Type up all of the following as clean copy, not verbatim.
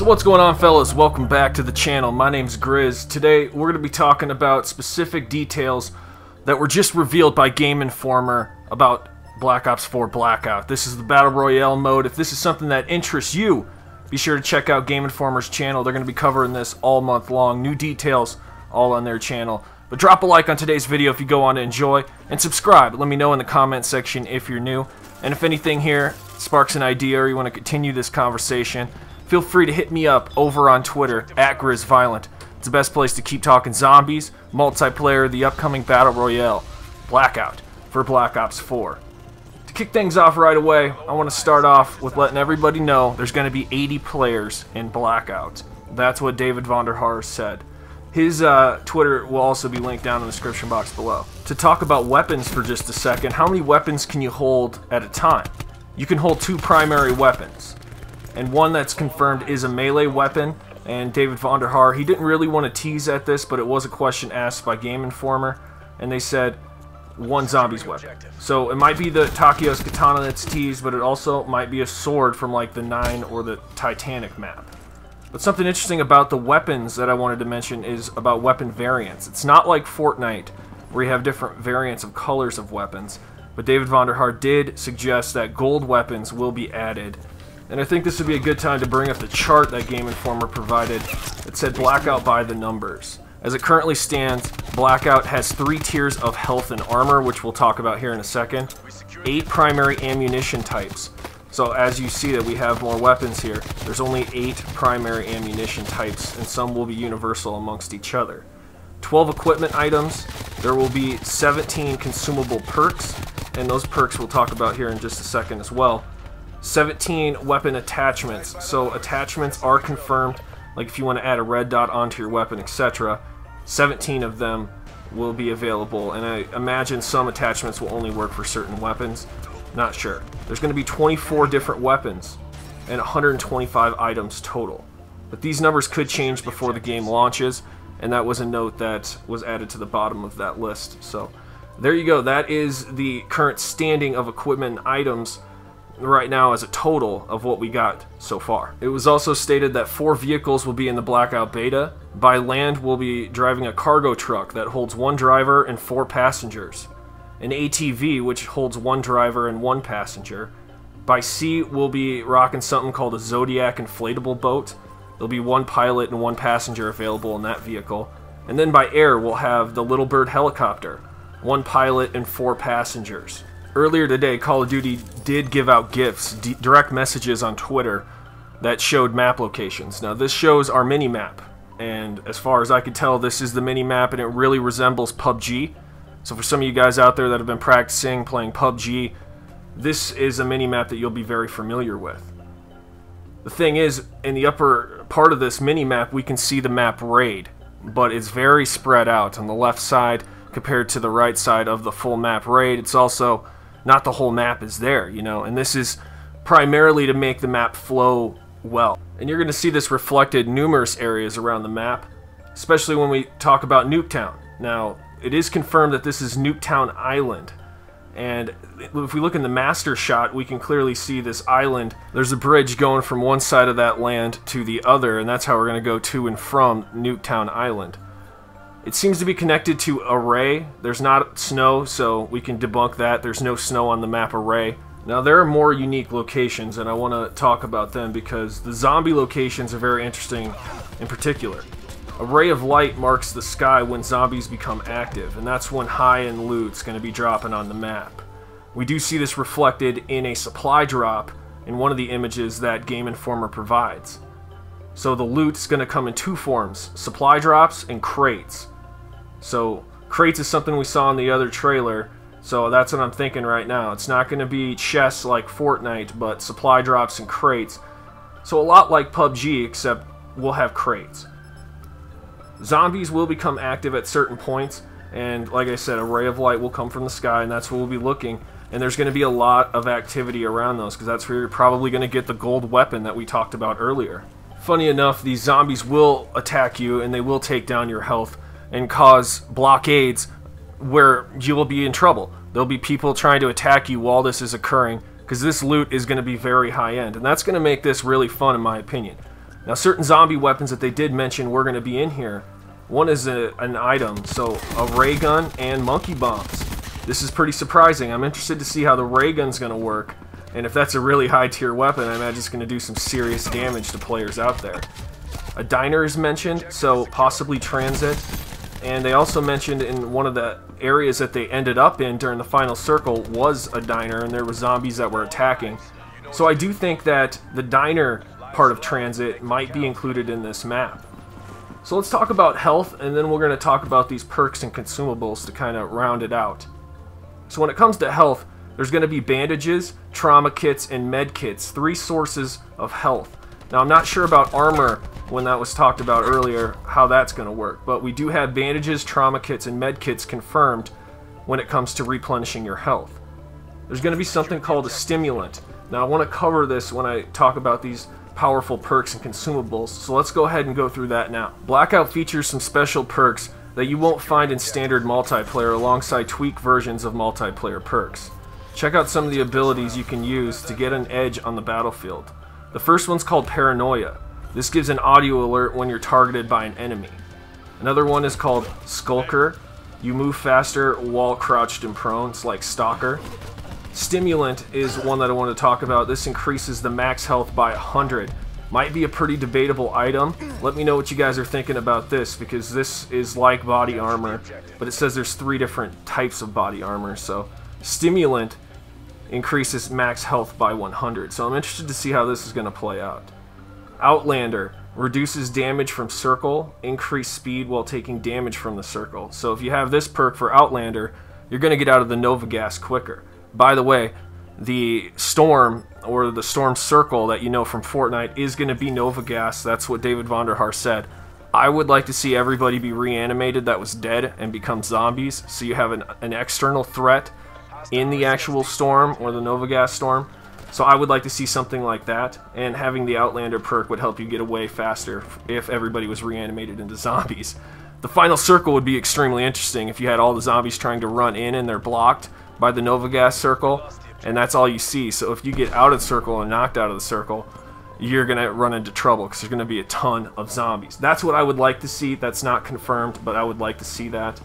So what's going on, fellas? Welcome back to the channel. My name's Grizz. Today we're going to be talking about specific details that were just revealed by Game Informer about Black Ops 4 Blackout. This is the Battle Royale mode. If this is something that interests you, be sure to check out Game Informer's channel. They're going to be covering this all month long. New details all on their channel. But drop a like on today's video if you go on to enjoy, and subscribe. Let me know in the comment section if you're new. And if anything here sparks an idea or you want to continue this conversation, feel free to hit me up over on Twitter @GrizzViolent. It's the best place to keep talking zombies, multiplayer, the upcoming Battle Royale, Blackout, for Black Ops 4. To kick things off right away, I want to start off with letting everybody know there's going to be 80 players in Blackout. That's what David Vonderhaar said. His Twitter will also be linked down in the description box below. To talk about weapons for just a second, how many weapons can you hold at a time? You can hold 2 primary weapons, and one that's confirmed is a melee weapon. And David Vonderhaar, he didn't really want to tease at this, but it was a question asked by Game Informer, and they said one zombie's weapon. So it might be the Takeo's katana that's teased, but it also might be a sword from like the 9 or the Titanic map. But something interesting about the weapons that I wanted to mention is about weapon variants. It's not like Fortnite, where you have different variants of colors of weapons, but David Vonderhaar did suggest that gold weapons will be added. And I think this would be a good time to bring up the chart that Game Informer provided that said Blackout by the numbers. As it currently stands, Blackout has 3 tiers of health and armor, which we'll talk about here in a second, 8 primary ammunition types. So as you see that we have more weapons here, there's only 8 primary ammunition types, and some will be universal amongst each other. 12 equipment items, there will be 17 consumable perks, and those perks we'll talk about here in just a second as well. 17 weapon attachments, so attachments are confirmed, like if you want to add a red dot onto your weapon, etc. 17 of them will be available, and I imagine some attachments will only work for certain weapons. Not sure. There's going to be 24 different weapons and 125 items total. But these numbers could change before the game launches, and that was a note that was added to the bottom of that list. So there you go. That is the current standing of equipment and items right now as a total of what we got so far. It was also stated that 4 vehicles will be in the Blackout beta. By land, we'll be driving a cargo truck that holds 1 driver and 4 passengers. An ATV, which holds 1 driver and 1 passenger. By sea, we'll be rocking something called a Zodiac inflatable boat. There'll be 1 pilot and 1 passenger available in that vehicle. And then by air, we'll have the Little Bird helicopter, 1 pilot and 4 passengers. Earlier today, Call of Duty did give out gifts, direct messages on Twitter that showed map locations. Now this shows our mini-map, and as far as I could tell, this is the mini-map, and it really resembles PUBG. So for some of you guys out there that have been practicing playing PUBG, this is a mini-map that you'll be very familiar with. The thing is, in the upper part of this mini-map, we can see the map Raid, but it's very spread out on the left side compared to the right side of the full map Raid. It's also not the whole map is there, you know, and this is primarily to make the map flow well. And you're going to see this reflected in numerous areas around the map, especially when we talk about Nuketown. Now, it is confirmed that this is Nuketown Island, and if we look in the master shot, we can clearly see this island. There's a bridge going from one side of that land to the other, and that's how we're going to go to and from Nuketown Island. It seems to be connected to Array. There's not snow, so we can debunk that. There's no snow on the map Array. Now, there are more unique locations, and I want to talk about them because the zombie locations are very interesting in particular. A ray of light marks the sky when zombies become active, and that's when high-end loot's going to be dropping on the map. We do see this reflected in a supply drop in one of the images that Game Informer provides. So the loot's going to come in 2 forms, supply drops and crates. So crates is something we saw in the other trailer, so that's what I'm thinking right now. It's not going to be chests like Fortnite, but supply drops and crates. So a lot like PUBG, except we'll have crates. Zombies will become active at certain points, and like I said, a ray of light will come from the sky, and that's where we'll be looking. And there's going to be a lot of activity around those, because that's where you're probably going to get the gold weapon that we talked about earlier. Funny enough, these zombies will attack you, and they will take down your health and cause blockades where you will be in trouble. There'll be people trying to attack you while this is occurring, because this loot is going to be very high-end, and that's going to make this really fun in my opinion. Now, certain zombie weapons that they did mention were going to be in here. One is an item, so a ray gun and monkey bombs. This is pretty surprising. I'm interested to see how the ray gun's going to work, and if that's a really high tier weapon, I imagine it's going to do some serious damage to players out there. A diner is mentioned, so possibly transit. And they also mentioned in one of the areas that they ended up in during the final circle was a diner, and there were zombies that were attacking. So I do think that the diner part of transit might be included in this map. So let's talk about health, and then we're going to talk about these perks and consumables to kind of round it out. So when it comes to health, there's going to be bandages, trauma kits, and med kits, 3 sources of health. Now, I'm not sure about armor when that was talked about earlier, how that's going to work, but we do have bandages, trauma kits, and med kits confirmed when it comes to replenishing your health. There's going to be something called a stimulant. Now, I want to cover this when I talk about these powerful perks and consumables, so let's go ahead and go through that now. Blackout features some special perks that you won't find in standard multiplayer alongside tweaked versions of multiplayer perks. Check out some of the abilities you can use to get an edge on the battlefield. The first one's called Paranoia. This gives an audio alert when you're targeted by an enemy. Another one is called Skulker. You move faster while crouched and prone. It's like Stalker. Stimulant is one that I want to talk about. This increases the max health by 100. Might be a pretty debatable item. Let me know what you guys are thinking about this, because this is like body armor, but it says there's 3 different types of body armor. So stimulant increases max health by 100. So I'm interested to see how this is going to play out. Outlander reduces damage from circle, increase speed while taking damage from the circle. So if you have this perk for Outlander, you're going to get out of the Nova gas quicker. By the way, the storm, or the storm circle that you know from Fortnite, is going to be Nova gas. That's what David Vonderhaar said. I would like to see everybody be reanimated that was dead and become zombies, so you have an external threat in the actual storm, or the Nova gas storm. So I would like to see something like that, and having the Outlander perk would help you get away faster if everybody was reanimated into zombies. The final circle would be extremely interesting if you had all the zombies trying to run in and they're blocked by the Nova gas circle, and that's all you see. So if you get out of the circle and knocked out of the circle, you're going to run into trouble because there's going to be a ton of zombies. That's what I would like to see. That's not confirmed, but I would like to see that.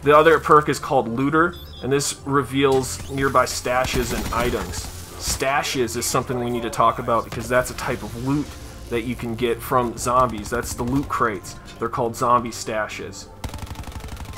The other perk is called Looter, and this reveals nearby stashes and items. Stashes is something we need to talk about because that's a type of loot that you can get from zombies. That's the loot crates. They're called zombie stashes.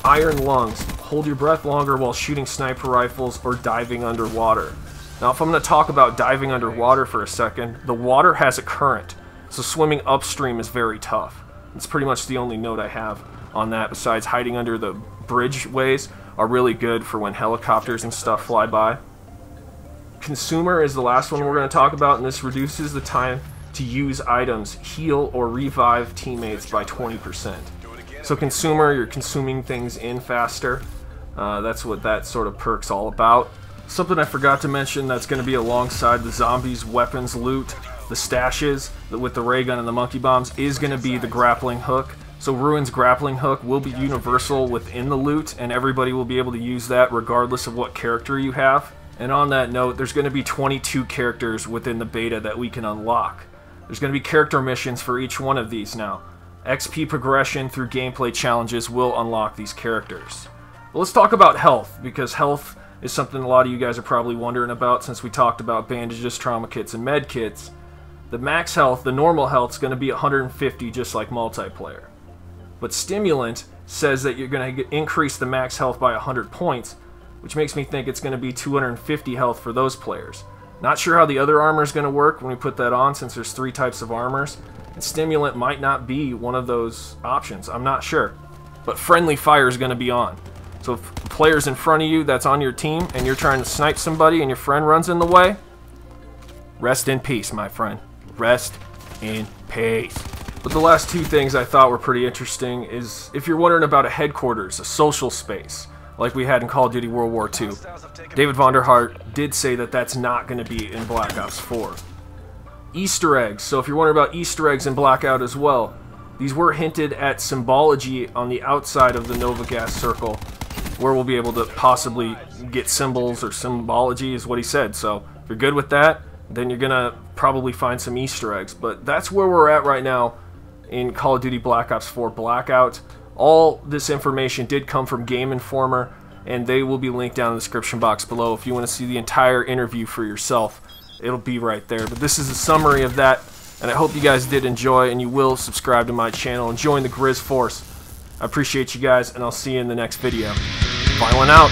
Iron lungs. Hold your breath longer while shooting sniper rifles or diving underwater. Now, if I'm going to talk about diving underwater for a second, the water has a current, so swimming upstream is very tough. It's pretty much the only note I have on that, besides hiding under the bridgeways are really good for when helicopters and stuff fly by. Consumer is the last one we're going to talk about, and this reduces the time to use items, heal, or revive teammates by 20%. So consumer, you're consuming things in faster. That's what that sort of perk's all about. Something I forgot to mention that's going to be alongside the zombies, weapons, loot, the stashes with the ray gun and the monkey bombs is going to be the grappling hook. So Ruin's grappling hook will be universal within the loot, and everybody will be able to use that regardless of what character you have. And on that note, there's going to be 22 characters within the beta that we can unlock. There's going to be character missions for each one of these now. XP progression through gameplay challenges will unlock these characters. But let's talk about health, because health is something a lot of you guys are probably wondering about since we talked about bandages, trauma kits, and med kits. The max health, the normal health, is going to be 150 just like multiplayer. But Stimulant says that you're going to increase the max health by 100 points, which makes me think it's going to be 250 health for those players. Not sure how the other armor is going to work when we put that on, since there's 3 types of armors. And Stimulant might not be one of those options. I'm not sure. But friendly fire is going to be on. So if the player's in front of you that's on your team and you're trying to snipe somebody and your friend runs in the way, rest in peace, my friend. Rest in peace. But the last 2 things I thought were pretty interesting is if you're wondering about a headquarters, a social space, like we had in Call of Duty World War II, David Vonderhaar did say that that's not going to be in Black Ops 4. Easter eggs. So if you're wondering about Easter eggs in Blackout as well, these were hinted at symbology on the outside of the Nova gas circle, where we'll be able to possibly get symbols or symbology is what he said. So if you're good with that, then you're gonna probably find some Easter eggs. But that's where we're at right now in Call of Duty Black Ops 4 Blackout. All this information did come from Game Informer, and they will be linked down in the description box below. If you want to see the entire interview for yourself, it'll be right there. But this is a summary of that, and I hope you guys did enjoy, and you will subscribe to my channel and join the Grizz Force. I appreciate you guys, and I'll see you in the next video. Violent out.